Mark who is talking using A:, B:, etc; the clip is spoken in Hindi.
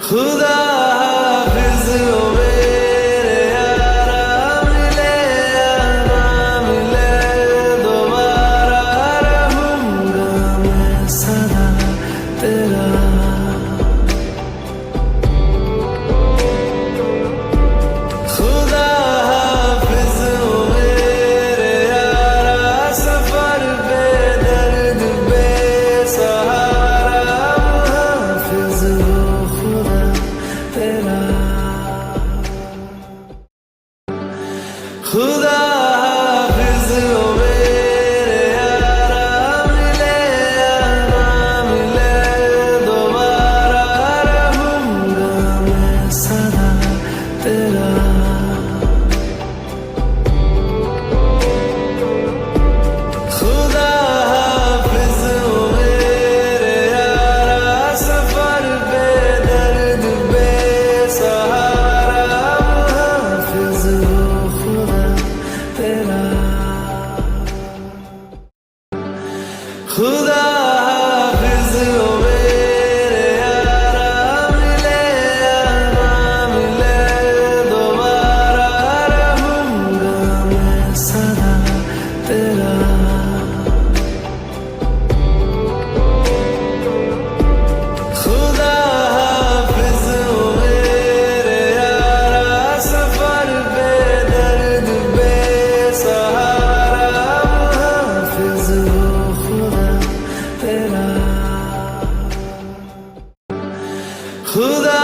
A: खुदा हाफिज ओ मेरे यारा, मिले या ना मिले दोबारा, रहूंगा मैं सदा तेरा। खुदा हाफिज ओ मेरे यारा, सफर बेदर्द बेसहारा, हाफिज हो खुदा तेरा। खुदा हाफिज ओ मेरे यारा, मिले या ना मिले दोबारा, रहूंगा मैं सदा तेरा। खुदा हाफिज ओ मेरे यारा, सफर बेदर्द बेसहारा, हाफिज हो खुदा तेरा। खुदा हाफिज ओ मेरे यारा, मिले या ना मिले दोबारा, रहूंगा मैं सदा तेरा। खुदा हाफिज ओ मेरे यारा, सफर बेदर्द बेसहारा, हाफिज हो खुदा तेरा। खुदा